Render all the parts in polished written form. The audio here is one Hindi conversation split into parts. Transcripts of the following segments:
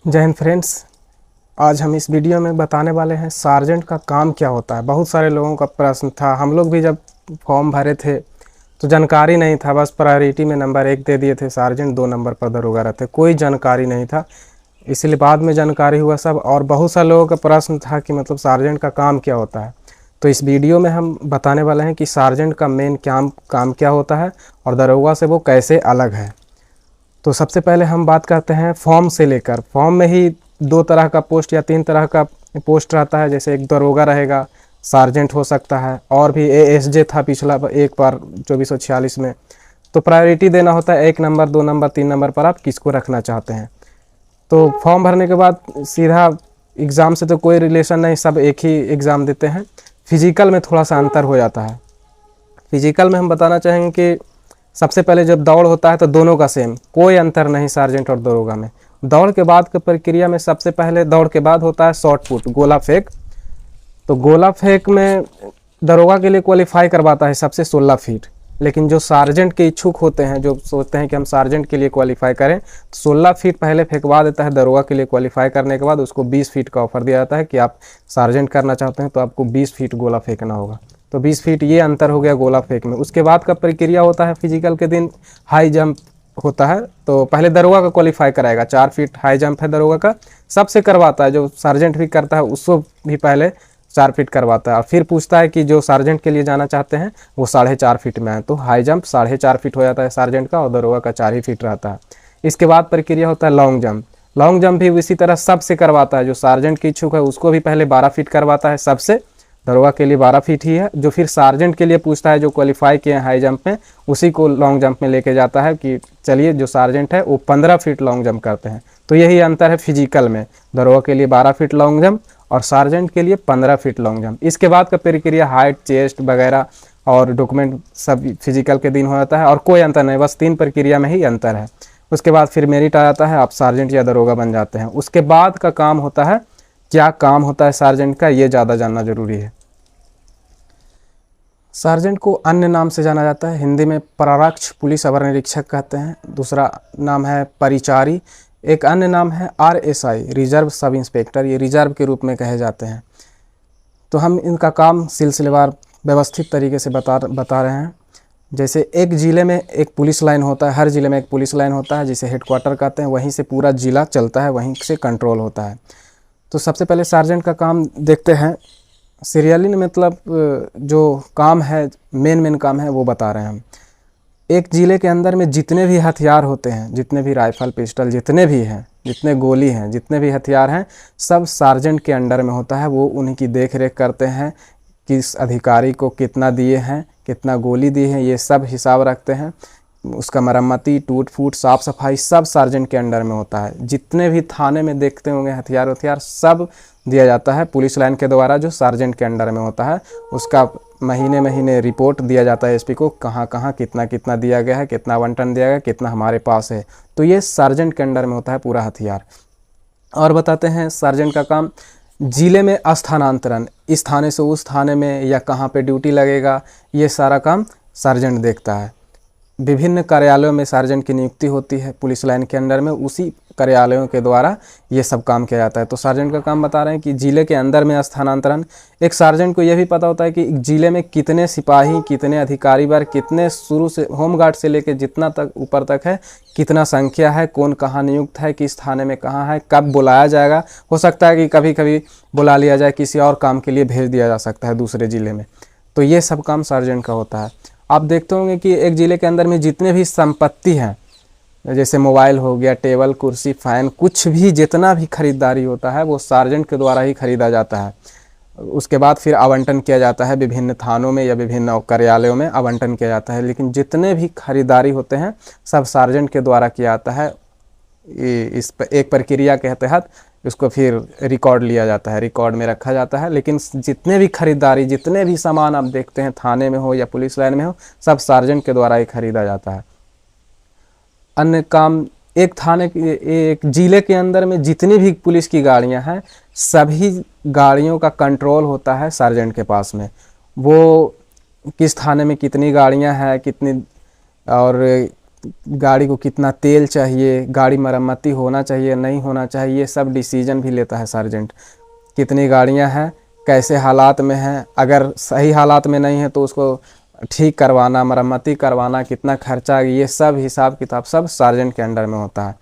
जय हिंद फ्रेंड्स। आज हम इस वीडियो में बताने वाले हैं सार्जेंट का काम क्या होता है। बहुत सारे लोगों का प्रश्न था, हम लोग भी जब फॉर्म भरे थे तो जानकारी नहीं था, बस प्रायोरिटी में नंबर 1 दे दिए थे, सार्जेंट 2 नंबर पर दरोगा रहते, कोई जानकारी नहीं था। इसलिए बाद में जानकारी हुआ सब, और बहुत सारे लोगों का प्रश्न था कि मतलब सार्जेंट का काम क्या होता है। तो इस वीडियो में हम बताने वाले हैं कि सार्जेंट का मेन काम क्या होता है और दरोगा से वो कैसे अलग है। तो सबसे पहले हम बात करते हैं फॉर्म से लेकर। फॉर्म में ही 2 तरह का पोस्ट या 3 तरह का पोस्ट रहता है। जैसे एक दरोगा रहेगा, सार्जेंट हो सकता है, और भी एएसजे था पिछला एक बार 2446 में। तो प्रायोरिटी देना होता है 1 नंबर 2 नंबर 3 नंबर पर, आप किसको रखना चाहते हैं। तो फॉर्म भरने के बाद सीधा एग्ज़ाम से तो कोई रिलेशन नहीं, सब एक ही एग्ज़ाम देते हैं। फिजिकल में थोड़ा सा अंतर हो जाता है। फिजिकल में हम बताना चाहेंगे कि सबसे पहले जब दौड़ होता है तो दोनों का सेम, कोई अंतर नहीं सार्जेंट और दरोगा में। दौड़ के बाद की प्रक्रिया में सबसे पहले दौड़ के बाद होता है शॉर्ट पुट, गोला फेंक। तो गोला फेंक में दरोगा के लिए क्वालिफाई करवाता है सबसे 16 फीट। लेकिन जो सार्जेंट के इच्छुक होते हैं, जो सोचते हैं कि हम सार्जेंट के लिए क्वालिफाई करें, तो 16 फीट पहले फेंकवा देता है। दरोगा के लिए क्वालिफाई करने के बाद उसको 20 फीट का ऑफर दिया जाता है कि आप सार्जेंट करना चाहते हैं तो आपको 20 फीट गोला फेंकना होगा। तो 20 फीट ये अंतर हो गया गोला फेंक में। उसके बाद का प्रक्रिया होता है फिजिकल के दिन हाई जंप होता है। तो पहले दरोगा का क्वालिफाई कराएगा, 4 फीट हाई जंप है दरोगा का, सबसे करवाता है। जो सार्जेंट भी करता है उसको भी पहले 4 फीट करवाता है, और फिर पूछता है कि जो सार्जेंट के लिए जाना चाहते हैं वो 4.5 फीट में है। तो हाई जंप 4.5 फीट हो जाता है सार्जेंट का, और दरोगा का 4 ही फीट रहता है। इसके बाद प्रक्रिया होता है लॉन्ग जंप। लॉन्ग जंप भी इसी तरह सबसे करवाता है। जो सार्जेंट की इच्छुक है उसको भी पहले 12 फीट करवाता है सबसे, दरोगा के लिए 12 फीट ही है। जो फिर सार्जेंट के लिए पूछता है, जो क्वालिफाई किए हैं हाई जंप में, उसी को लॉन्ग जंप में लेके जाता है कि चलिए जो सार्जेंट है वो 15 फीट लॉन्ग जंप करते हैं। तो यही अंतर है फिजिकल में, दरोगा के लिए 12 फीट लॉन्ग जंप और सार्जेंट के लिए 15 फीट लॉन्ग जंप। इसके बाद का प्रक्रिया हाइट, चेस्ट वगैरह और डॉक्यूमेंट सब फिजिकल के दिन हो जाता है, और कोई अंतर नहीं, बस 3 प्रक्रिया में ही अंतर है। उसके बाद फिर मेरिट आ जाता है, आप सार्जेंट या दरोगा बन जाते हैं। उसके बाद का काम होता है, क्या काम होता है सार्जेंट का, ये ज़्यादा जानना जरूरी है। सार्जेंट को अन्य नाम से जाना जाता है, हिंदी में परारक्ष पुलिस अवर निरीक्षक कहते हैं। दूसरा नाम है परिचारी। एक अन्य नाम है आरएसआई, रिजर्व सब इंस्पेक्टर, ये रिजर्व के रूप में कहे जाते हैं। तो हम इनका काम सिलसिलेवार व्यवस्थित तरीके से बता रहे हैं। जैसे एक ज़िले में एक पुलिस लाइन होता है, हर ज़िले में एक पुलिस लाइन होता है जिसे हेडक्वार्टर कहते हैं, वहीं से पूरा ज़िला चलता है, वहीं से कंट्रोल होता है। तो सबसे पहले सार्जेंट का काम देखते हैं सीरियली, मतलब जो काम है, मेन काम है वो बता रहे हैं हम। एक ज़िले के अंदर में जितने भी हथियार होते हैं, जितने भी राइफल पिस्टल जितने भी हैं, जितने गोली हैं, जितने भी हथियार हैं, सब सार्जेंट के अंडर में होता है। वो उन्हीं की देख रेख करते हैं, किस अधिकारी को कितना दिए हैं, कितना गोली दी है, ये सब हिसाब रखते हैं। उसका मरम्मती, टूट फूट, साफ़ सफाई सब सार्जेंट के अंडर में होता है। जितने भी थाने में देखते होंगे हथियार सब दिया जाता है पुलिस लाइन के द्वारा, जो सार्जेंट के अंडर में होता है। उसका महीने रिपोर्ट दिया जाता है एसपी को, कहाँ कहाँ कितना कितना दिया गया है, कितना आवंटन दिया गया, कितना हमारे पास है। तो ये सार्जेंट के अंडर में होता है पूरा हथियार। और बताते हैं सार्जेंट का काम, ज़िले में स्थानांतरण, इस थाने से उस थाने में या कहाँ पे ड्यूटी लगेगा, ये सारा काम सार्जेंट देखता है। विभिन्न कार्यालयों में सार्जेंट की नियुक्ति होती है पुलिस लाइन के अंडर में, उसी कार्यालयों के द्वारा ये सब काम किया जाता है। तो सार्जेंट का काम बता रहे हैं कि ज़िले के अंदर में स्थानांतरण। एक सार्जेंट को यह भी पता होता है कि ज़िले में कितने सिपाही, कितने अधिकारी वर्ग, कितने शुरू से होमगार्ड से लेकर जितना तक ऊपर तक है, कितना संख्या है, कौन कहाँ नियुक्त है, किस थाने में कहाँ है, कब बुलाया जाएगा। हो सकता है कि कभी कभी बुला लिया जाए, किसी और काम के लिए भेज दिया जा सकता है दूसरे ज़िले में। तो ये सब काम सार्जेंट का होता है। आप देखते होंगे कि एक ज़िले के अंदर में जितने भी संपत्ति हैं, जैसे मोबाइल हो गया, टेबल कुर्सी फैन, कुछ भी जितना भी खरीदारी होता है वो सार्जेंट के द्वारा ही खरीदा जाता है। उसके बाद फिर आवंटन किया जाता है, विभिन्न थानों में या विभिन्न कार्यालयों में आवंटन किया जाता है। लेकिन जितने भी खरीदारी होते हैं सब सार्जेंट के द्वारा किया जाता है। इस एक प्रक्रिया के तहत उसको फिर रिकॉर्ड लिया जाता है, रिकॉर्ड में रखा जाता है। लेकिन जितने भी खरीदारी, जितने भी सामान आप देखते हैं थाने में हो या पुलिस लाइन में हो, सब सार्जेंट के द्वारा ही खरीदा जाता है। अन्य काम, एक थाने के, एक ज़िले के अंदर में जितनी भी पुलिस की गाड़ियां हैं, सभी गाड़ियों का कंट्रोल होता है सार्जेंट के पास में। वो किस थाने में कितनी गाड़ियां हैं, कितनी, और गाड़ी को कितना तेल चाहिए, गाड़ी मरम्मती होना चाहिए नहीं होना चाहिए, ये सब डिसीजन भी लेता है सार्जेंट। कितनी गाड़ियां हैं, कैसे हालात में हैं, अगर सही हालात में नहीं है तो उसको ठीक करवाना, मरम्मती करवाना, कितना खर्चा, ये सब हिसाब किताब सब सार्जेंट के अंडर में होता है।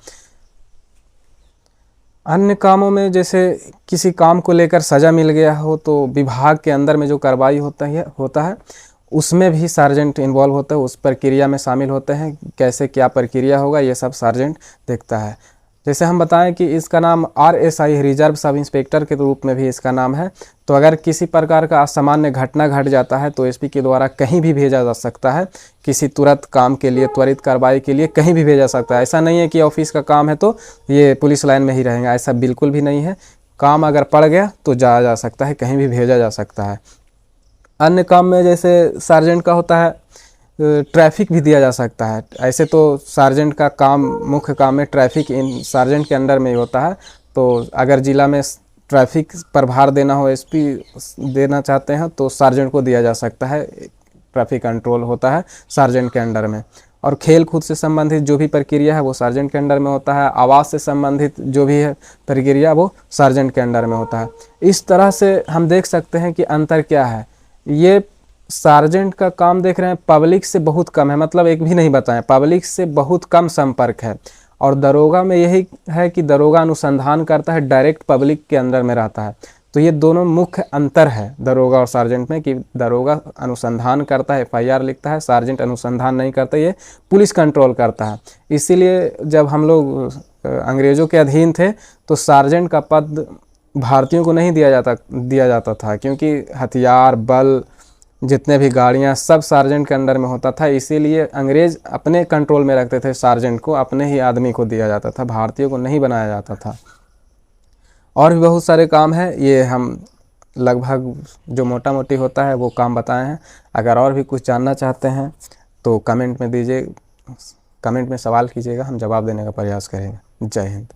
अन्य कामों में जैसे किसी काम को लेकर सज़ा मिल गया हो तो विभाग के अंदर में जो कार्रवाई होता है उसमें भी सार्जेंट इन्वॉल्व होता है, उस प्रक्रिया में शामिल होते हैं। कैसे क्या प्रक्रिया होगा ये सब सार्जेंट देखता है। जैसे हम बताएं कि इसका नाम RSI रिजर्व सब इंस्पेक्टर के रूप में भी इसका नाम है। तो अगर किसी प्रकार का असामान्य घटना घट जाता है तो SP के द्वारा कहीं भी भेजा जा सकता है, किसी तुरंत काम के लिए, त्वरित कार्रवाई के लिए कहीं भी भेजा सकता है। ऐसा नहीं है कि ऑफिस का काम है तो ये पुलिस लाइन में ही रहेगा, ऐसा बिल्कुल भी नहीं है। काम अगर पड़ गया तो जाया जा सकता है, कहीं भी भेजा जा सकता है। अन्य काम में जैसे सार्जेंट का होता है ट्रैफिक भी दिया जा सकता है। ऐसे तो सार्जेंट का काम, मुख्य काम में ट्रैफिक इन सार्जेंट के अंडर में ही होता है। तो अगर ज़िला में ट्रैफिक पर भार देना हो, SP देना चाहते हैं तो सार्जेंट को दिया जा सकता है। ट्रैफिक कंट्रोल होता है सार्जेंट के अंडर में। और खेल कूद से संबंधित जो भी प्रक्रिया है वो सार्जेंट के अंडर में होता है। आवास से संबंधित जो भी है प्रक्रिया वो सार्जेंट के अंडर में होता है। इस तरह से हम देख सकते हैं कि अंतर क्या है। ये सार्जेंट का काम देख रहे हैं पब्लिक से बहुत कम है, मतलब एक भी नहीं बताएं, पब्लिक से बहुत कम संपर्क है। और दरोगा में यही है कि दरोगा अनुसंधान करता है, डायरेक्ट पब्लिक के अंदर में रहता है। तो ये दोनों मुख्य अंतर है दरोगा और सार्जेंट में, कि दरोगा अनुसंधान करता है, FIR लिखता है, सार्जेंट अनुसंधान नहीं करता, ये पुलिस कंट्रोल करता है। इसीलिए जब हम लोग अंग्रेज़ों के अधीन थे तो सार्जेंट का पद भारतीयों को नहीं दिया जाता था, क्योंकि हथियार, बल, जितने भी गाड़ियां सब सार्जेंट के अंडर में होता था। इसीलिए अंग्रेज़ अपने कंट्रोल में रखते थे सार्जेंट को, अपने ही आदमी को दिया जाता था, भारतीयों को नहीं बनाया जाता था। और भी बहुत सारे काम हैं, ये हम लगभग जो मोटा मोटी होता है वो काम बताए हैं। अगर और भी कुछ जानना चाहते हैं तो कमेंट में दीजिए, कमेंट में सवाल कीजिएगा, हम जवाब देने का प्रयास करेंगे। जय हिंद।